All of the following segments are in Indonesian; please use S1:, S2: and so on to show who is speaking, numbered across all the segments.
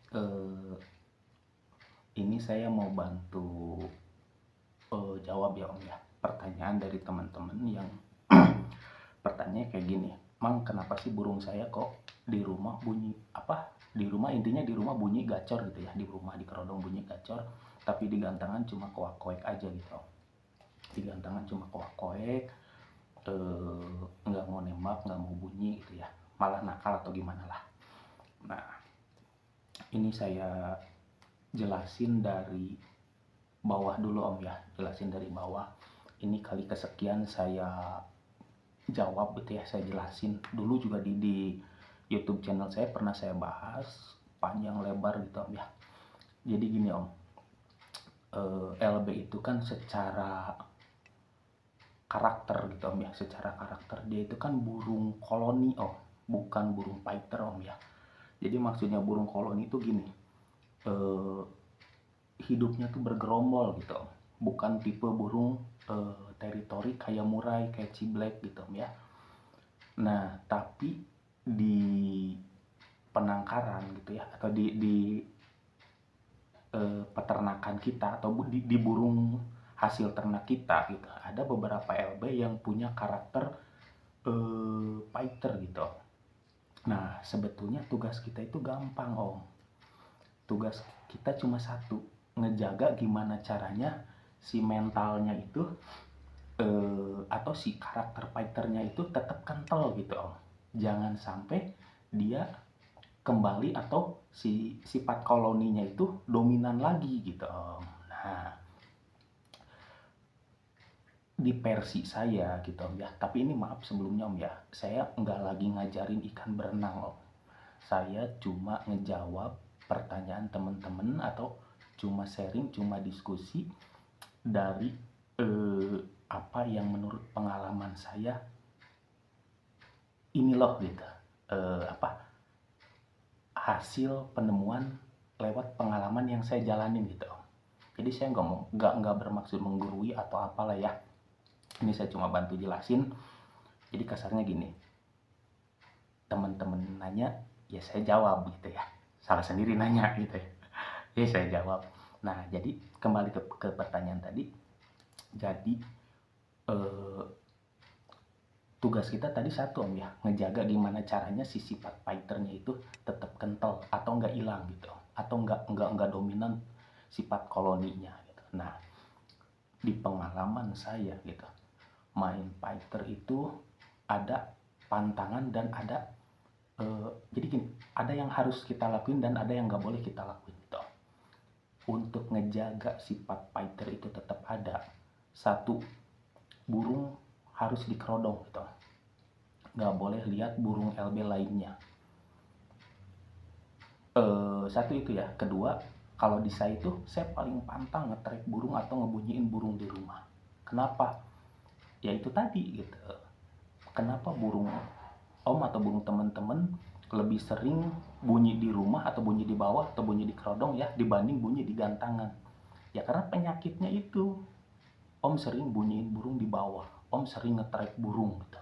S1: Eee, ini saya mau bantu, jawab ya, Om, ya, pertanyaan dari teman-teman yang pertanyaannya kayak gini, "Mang, kenapa sih burung saya kok di rumah bunyi di rumah intinya di rumah bunyi gacor gitu ya, di rumah di kerodong bunyi gacor, tapi di gantangan cuma koak-koek aja gitu, Om. Di gantangan cuma koak-koek, nggak mau nembak, nggak mau bunyi gitu ya, malah nakal atau gimana lah." Nah, ini saya jelasin dari bawah dulu, Om, ya, jelasin dari bawah. Ini kali kesekian saya jawab gitu ya, saya jelasin. Dulu juga di YouTube channel saya pernah saya bahas panjang lebar gitu, Om, ya. Jadi gini, Om, LB itu kan secara karakter gitu, Om, ya, secara karakter dia itu kan burung koloni, Om, bukan burung fighter, Om, ya. Jadi maksudnya burung koloni itu gini, eh, hidupnya tuh bergerombol gitu, Om. Bukan tipe burung teritori kayak murai, kayak ciblek gitu, Om, ya. Nah, tapi di penangkaran gitu ya, atau di peternakan kita, atau di burung hasil ternak kita gitu, ada beberapa LB yang punya karakter fighter gitu. Nah, sebetulnya tugas kita itu gampang, Om. Tugas kita cuma satu, ngejaga gimana caranya si mentalnya itu atau si karakter fighternya itu tetap kental gitu, Om. Jangan sampai dia kembali atau si sifat koloninya itu dominan lagi gitu, Om. Nah, di versi saya gitu, Om, ya. Tapi ini maaf sebelumnya, Om, ya. Saya nggak lagi ngajarin ikan berenang, Om. Saya cuma ngejawab pertanyaan teman-teman atau cuma sharing, cuma diskusi dari apa yang menurut pengalaman saya ini loh gitu. Apa hasil penemuan lewat pengalaman yang saya jalanin gitu, Om. Jadi saya nggak bermaksud menggurui atau apalah ya. Ini saya cuma bantu jelasin. Jadi kasarnya gini, teman-teman nanya, ya saya jawab gitu ya. Salah sendiri nanya gitu ya. Ya saya jawab. Nah, jadi kembali ke pertanyaan tadi. Jadi eh, tugas kita tadi satu, Om, ya, ngejaga gimana caranya si sifat fighternya itu tetap kental atau nggak hilang gitu, atau nggak dominan sifat koloninya gitu. Nah, di pengalaman saya gitu, main fighter itu ada pantangan dan ada jadi gini, ada yang harus kita lakuin dan ada yang nggak boleh kita lakuin gitu. Untuk ngejaga sifat fighter itu tetap ada, satu, burung harus dikerodong gitu, nggak boleh lihat burung LB lainnya. Satu itu ya. Kedua, kalau di saya itu saya paling pantang nge-track burung atau ngebunyiin burung di rumah. Kenapa? Ya itu tadi gitu. Kenapa burung Om atau burung teman-teman lebih sering bunyi di rumah atau bunyi di bawah atau bunyi di kerodong ya dibanding bunyi di gantangan? Ya karena penyakitnya itu. Om sering bunyiin burung di bawah. Om sering nge-track burung gitu.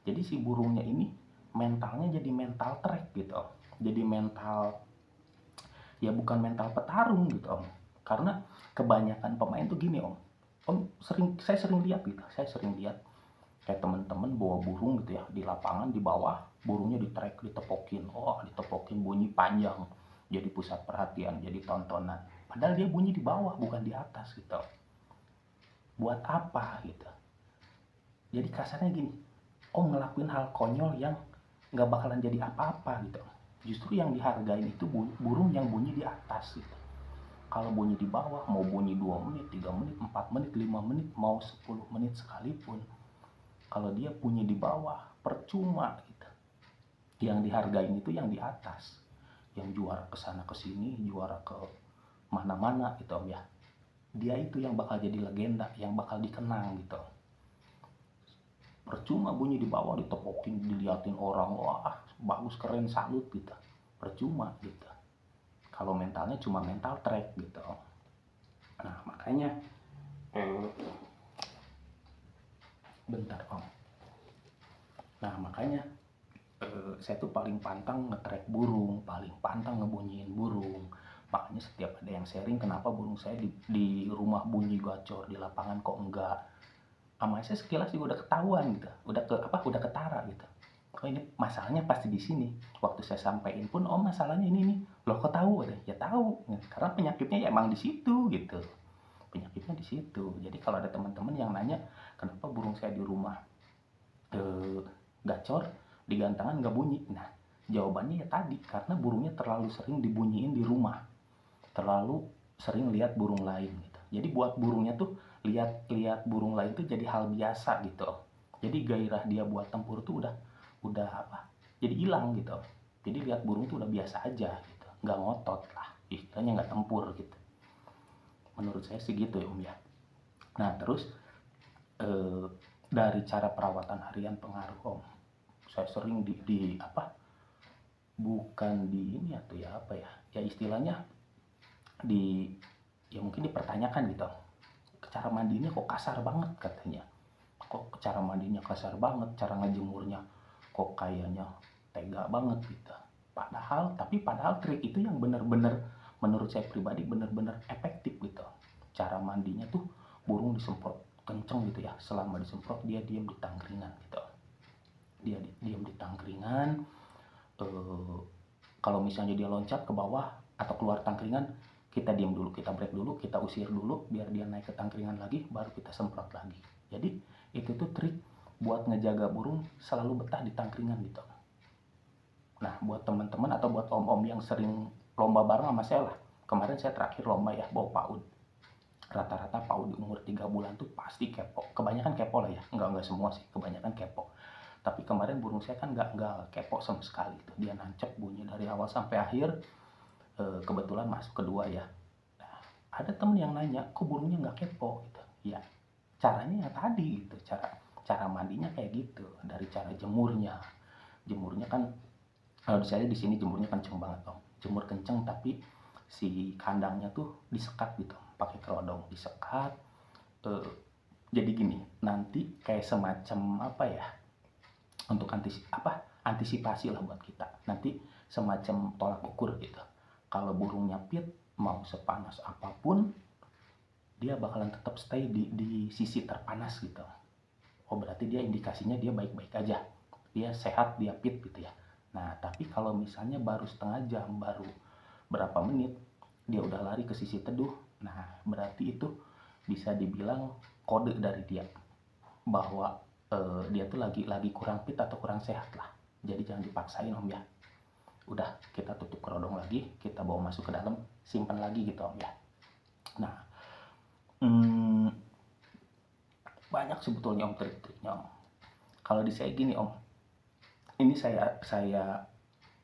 S1: Jadi si burungnya ini mentalnya jadi mental track gitu, Om. Jadi mental, ya bukan mental petarung gitu, Om. Karena kebanyakan pemain tuh gini, Om. Saya sering lihat gitu, saya sering lihat kayak teman-teman bawa burung gitu ya di lapangan, di bawah burungnya di track, ditepokin, oh ditepokin bunyi panjang, jadi pusat perhatian, jadi tontonan. Padahal dia bunyi di bawah bukan di atas gitu. Buat apa gitu? Jadi kasarnya gini, Om ngelakuin hal konyol yang nggak bakalan jadi apa-apa gitu. Justru yang dihargain itu burung yang bunyi di atas gitu. Kalau bunyi di bawah, mau bunyi 2 menit, 3 menit, 4 menit, 5 menit, mau 10 menit sekalipun, kalau dia bunyi di bawah, percuma gitu. Yang dihargain itu yang di atas, yang juara kesana kesini, juara ke mana-mana gitu, Om, ya. Dia itu yang bakal jadi legenda, yang bakal dikenang gitu. Percuma bunyi di bawah ditepokin, diliatin orang, wah bagus, keren, salut gitu. Percuma gitu kalau mentalnya cuma mental track gitu. Nah makanya bentar, Om. Nah makanya saya tuh paling pantang nge-track burung, paling pantang ngebunyiin burung. Makanya setiap ada yang sharing kenapa burung saya di rumah bunyi gacor, di lapangan kok enggak. Sama saya sekilas juga udah ketahuan gitu, udah ketara gitu. Oh ini masalahnya pasti di sini. Waktu saya sampaikan pun, oh masalahnya ini nih. Loh kok tahu? Ya tahu, karena penyakitnya ya emang di situ gitu. Penyakitnya di situ. Jadi kalau ada teman-teman yang nanya kenapa burung saya di rumah gacor, di gantangan nggak bunyi. Nah, jawabannya ya tadi, karena burungnya terlalu sering dibunyiin di rumah, terlalu sering lihat burung lain gitu. Jadi buat burungnya tuh lihat burung lain tuh jadi hal biasa gitu. Jadi gairah dia buat tempur tuh udah apa? Jadi hilang gitu. Jadi lihat burung tuh udah biasa aja gitu, nggak ngotot lah, istilahnya nggak tempur gitu. Menurut saya sih gitu ya Om ya. Nah terus dari cara perawatan harian pengaruh Om, saya sering di apa, bukan di ini atau ya apa ya istilahnya di, ya mungkin dipertanyakan gitu, cara mandinya kok kasar banget katanya, kok cara mandinya kasar banget, cara ngejemurnya kok kayaknya tega banget gitu. Padahal trik itu yang bener-bener menurut saya pribadi bener-bener efektif gitu. Cara mandinya tuh burung disemprot kenceng gitu ya, selama disemprot dia diam di tangkringan gitu, dia diam di tangkringan. Kalau misalnya dia loncat ke bawah atau keluar tangkringan, kita diam dulu, kita break dulu, kita usir dulu biar dia naik ke tangkringan lagi, baru kita semprot lagi. Jadi itu tuh trik buat ngejaga burung selalu betah di tangkringan gitu. Nah buat teman-teman atau buat om-om yang sering lomba bareng sama saya lah, kemarin saya terakhir lomba ya bawa PAUD. Rata-rata PAUD di umur 3 bulan tuh pasti kepo, kebanyakan kepo lah ya, enggak semua sih, kebanyakan kepo. Tapi kemarin burung saya kan nggak kepo sama sekali tuh, dia nancep bunyi dari awal sampai akhir. Kebetulan masuk kedua ya. Nah, ada temen yang nanya kok burungnya nggak kepo gitu ya, caranya ya tadi gitu, cara mandinya kayak gitu, dari cara jemurnya kan kalau saya di sini jemurnya kenceng banget Om, jemur kenceng tapi si kandangnya tuh disekat gitu pakai kerodong, disekat. Jadi gini, nanti kayak semacam apa ya, untuk antisipasi lah buat kita, nanti semacam tolak ukur gitu. Kalau burungnya pit mau sepanas apapun dia bakalan tetap stay di sisi terpanas gitu. Oh berarti dia indikasinya dia baik-baik aja, dia sehat, dia fit gitu ya. Nah tapi kalau misalnya baru setengah jam, baru berapa menit dia udah lari ke sisi teduh, nah berarti itu bisa dibilang kode dari dia bahwa dia tuh lagi kurang fit atau kurang sehat lah. Jadi jangan dipaksain Om ya. Udah kita tutup kerodong lagi, kita bawa masuk ke dalam, simpan lagi gitu Om ya. Nah banyak sebetulnya Om trik-triknya Om. Kalau di saya gini Om, ini saya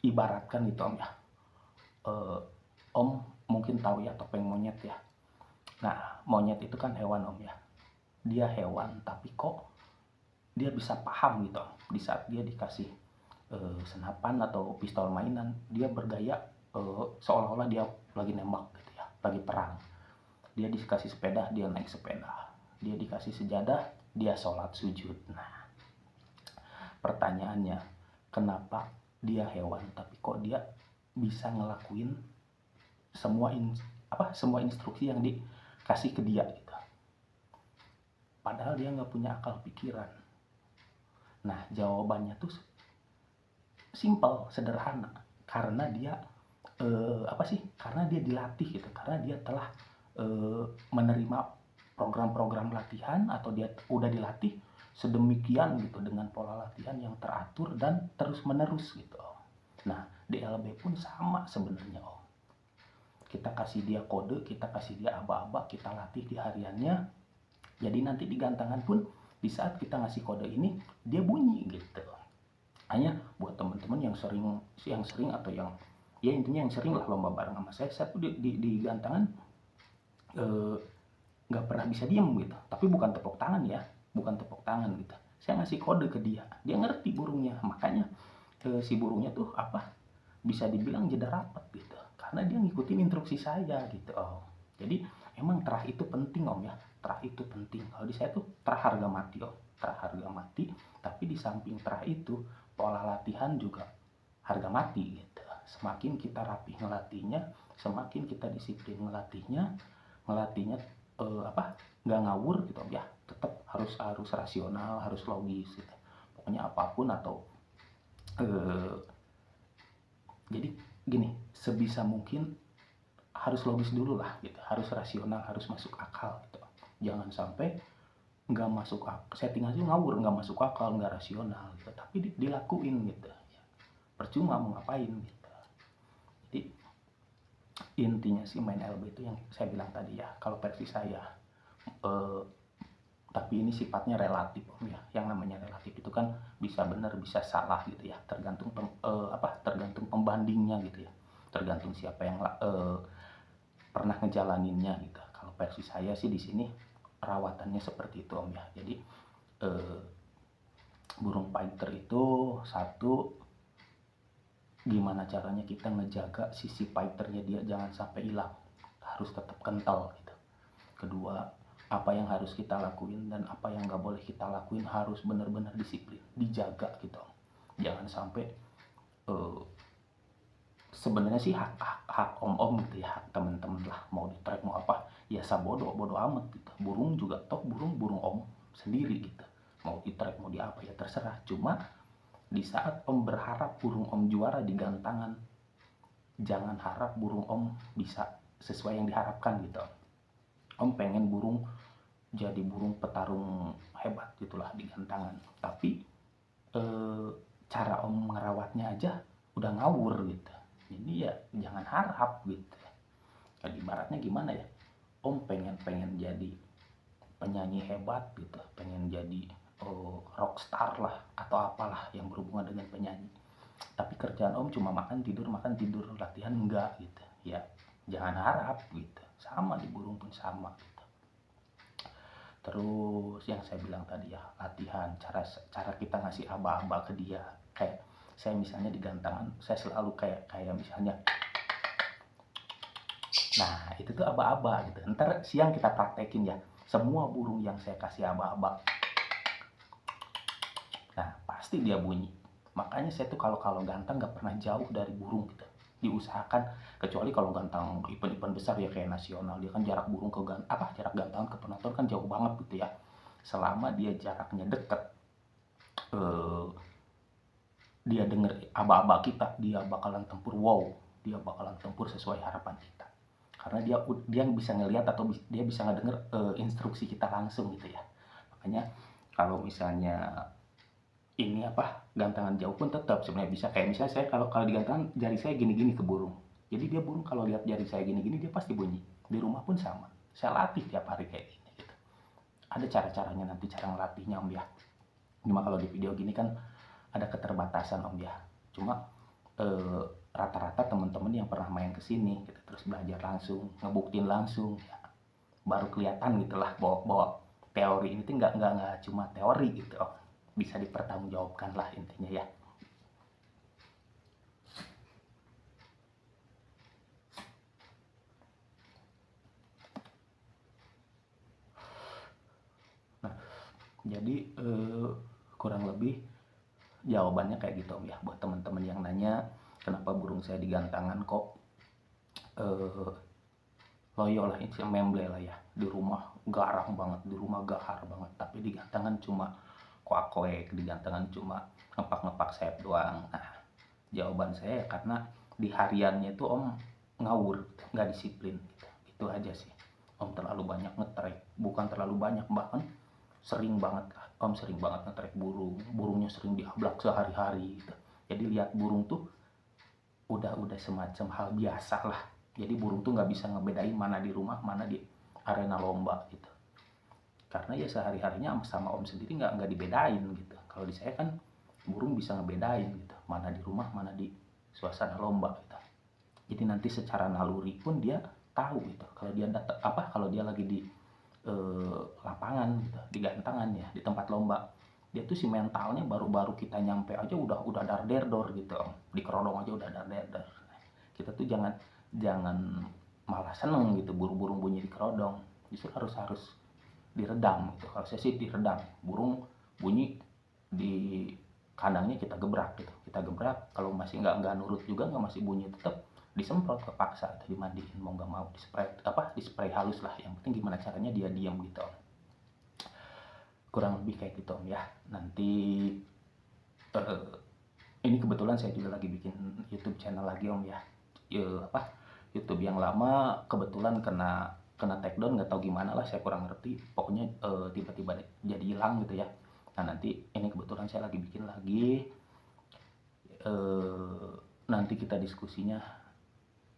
S1: ibaratkan gitu Om ya. Om mungkin tahu ya topeng monyet ya. Nah monyet itu kan hewan Om ya, dia hewan tapi kok dia bisa paham gitu di saat dia dikasih senapan atau pistol mainan, dia bergaya seolah-olah dia lagi nembak gitu ya, lagi perang. Dia dikasih sepeda, dia naik sepeda. Dia dikasih sejadah, dia sholat sujud. Nah pertanyaannya, kenapa dia hewan tapi kok dia bisa ngelakuin semua instruksi yang dikasih ke dia gitu, padahal dia nggak punya akal pikiran. Nah jawabannya tuh simple, sederhana, karena dia karena dia dilatih gitu, karena dia telah menerima program-program latihan, atau dia udah dilatih sedemikian gitu dengan pola latihan yang teratur dan terus menerus gitu. Nah DLB pun sama sebenarnya Om, kita kasih dia kode, kita kasih dia aba-aba, kita latih di hariannya, jadi nanti di gantangan pun di saat kita ngasih kode ini dia bunyi gitu. Hanya buat teman-teman yang sering atau yang ya intinya yang sering lah lomba bareng sama saya tuh di gantangan nggak pernah bisa diem gitu. Tapi bukan tepuk tangan ya, bukan tepuk tangan gitu, saya ngasih kode ke dia, dia ngerti burungnya. Makanya si burungnya tuh bisa dibilang jeda rapat gitu, karena dia ngikutin instruksi saya gitu Om. Jadi emang terah itu penting Om ya, terah itu penting. Kalau di saya tuh terah harga mati Om, terah harga mati. Tapi di samping terah itu pola latihan juga harga mati gitu. Semakin kita rapi ngelatihnya, semakin kita disiplin ngelatihnya nggak ngawur gitu ya, tetap harus rasional, harus logis gitu. Pokoknya apapun atau jadi gini, sebisa mungkin harus logis dulu lah gitu, harus rasional, harus masuk akal gitu. Jangan sampai nggak masuk akal, setting aja ngawur, nggak masuk akal, nggak rasional gitu, tapi dilakuin gitu ya. Percuma mau ngapain gitu. Jadi intinya sih main LB itu yang saya bilang tadi ya, kalau versi saya tapi ini sifatnya relatif Om ya. Yang namanya relatif itu kan bisa benar bisa salah gitu ya, tergantung tergantung pembandingnya gitu ya, tergantung siapa yang pernah ngejalaninnya gitu. Kalau versi saya sih di sini perawatannya seperti itu Om ya. Jadi burung fighter itu satu, gimana caranya kita ngejaga sisi fighternya dia jangan sampai hilang, harus tetap kental gitu. Kedua, apa yang harus kita lakuin dan apa yang nggak boleh kita lakuin harus benar-benar disiplin, dijaga gitu. Jangan sampai sebenarnya sih hak om-om gitu ya, hak temen-temen lah, mau di track mau apa ya, bodo amat gitu. Burung juga burung om sendiri gitu, mau di track mau di apa ya terserah. Cuma di saat om berharap burung om juara di gantangan, jangan harap burung om bisa sesuai yang diharapkan gitu. Om pengen burung jadi burung petarung hebat gitulah di gantangan, tapi cara om ngerawatnya aja udah ngawur gitu. Jadi ya jangan harap gitu. Jadi ibaratnya gimana ya, om pengen jadi penyanyi hebat gitu, pengen jadi rockstar lah atau apalah yang berhubungan dengan penyanyi, tapi kerjaan om cuma makan tidur latihan enggak gitu ya, jangan harap gitu. Sama di burung pun sama gitu. Terus yang saya bilang tadi ya, latihan, cara kita ngasih aba-aba ke dia. Kayak saya misalnya di gantangan, saya selalu kayak misalnya, nah itu tuh aba-aba gitu. Ntar siang kita praktekin ya, semua burung yang saya kasih aba-aba, nah pasti dia bunyi. Makanya saya tuh kalau gantang gak pernah jauh dari burung gitu, diusahakan. Kecuali kalau gantang event-event besar ya kayak nasional, dia kan jarak burung ke jarak gantangan ke penonton kan jauh banget gitu ya. Selama dia jaraknya deket, dia denger aba-aba kita, dia bakalan tempur sesuai harapan kita, karena dia bisa ngelihat atau dia bisa ngedenger instruksi kita langsung gitu ya. Makanya kalau misalnya ini gantangan jauh pun tetap sebenarnya bisa, kayak misalnya saya kalau di gantangan jari saya gini-gini ke burung, jadi dia burung kalau lihat jari saya gini-gini dia pasti bunyi. Di rumah pun sama, saya latih tiap hari kayak gini gitu. Ada cara-caranya, nanti cara ngelatihnya Om ya. Cuma kalau di video gini kan ada keterbatasan Om ya. Cuma rata-rata teman-teman yang pernah main kesini gitu, terus belajar langsung, ngebuktiin langsung ya, baru kelihatan gitulah bahwa teori ini tuh nggak cuma teori gitu, bisa dipertanggungjawabkan lah intinya ya. Nah, jadi kurang lebih jawabannya kayak gitu Om ya, buat teman-teman yang nanya kenapa burung saya di gantangan kok loyo lah, itu memble lah ya. Di rumah garang banget, di rumah gahar banget, tapi di gantangan cuma kuak-kuek, di gantangan cuma ngepak-ngepak sayap doang. Nah, jawaban saya ya karena di hariannya itu Om ngawur, nggak disiplin gitu. Itu aja sih. Om terlalu banyak ngetrek, bukan terlalu banyak, bahkan sering banget lah. Om sering banget ngetrek burungnya sering diablak sehari-hari gitu. Jadi lihat burung tuh udah semacam hal biasa lah. Jadi burung tuh nggak bisa ngebedain mana di rumah mana di arena lomba gitu, karena ya sehari-harinya sama om sendiri nggak dibedain gitu. Kalau di saya kan burung bisa ngebedain gitu, mana di rumah mana di suasana lomba gitu. Jadi nanti secara naluri pun dia tahu gitu, kalau dia lagi di lapangan gitu, di gantangan ya, di tempat lomba, dia tuh si mentalnya baru kita nyampe aja udah dar der dor gitu, di kerodong aja udah dar der dor. Kita tuh jangan malah seneng gitu burung-burung bunyi di kerodong, justru harus diredam gitu. Kalau saya sih diredam, burung bunyi kandangnya kita gebrak gitu, kita gebrak, kalau masih nggak nurut juga, nggak masih bunyi tetap, disemprot kepaksa atau dimandiin, mau nggak mau dispray halus lah, yang penting gimana caranya dia diam gitu Om. Kurang lebih kayak gitu Om ya. Nanti ini kebetulan saya juga lagi bikin YouTube channel lagi Om ya. YouTube yang lama kebetulan kena take down, nggak tahu gimana lah, saya kurang ngerti, pokoknya tiba-tiba jadi hilang gitu ya. Nah nanti ini kebetulan saya lagi bikin lagi, nanti kita diskusinya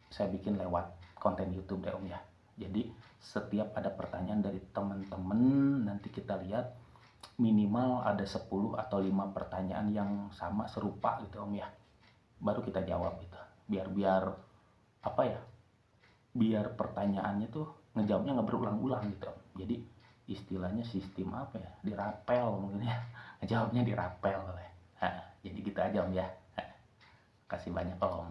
S1: saya bikin lewat konten YouTube deh Om ya. Jadi setiap ada pertanyaan dari teman-teman, nanti kita lihat minimal ada 10 atau 5 pertanyaan yang sama serupa gitu Om ya, baru kita jawab gitu, biar apa ya, biar pertanyaannya tuh ngejawabnya nggak berulang-ulang gitu Om. Jadi istilahnya sistem apa ya, dirapel mungkin ya, ngejawabnya dirapel. Nah, jadi gitu aja Om ya. Kasih banyak Om.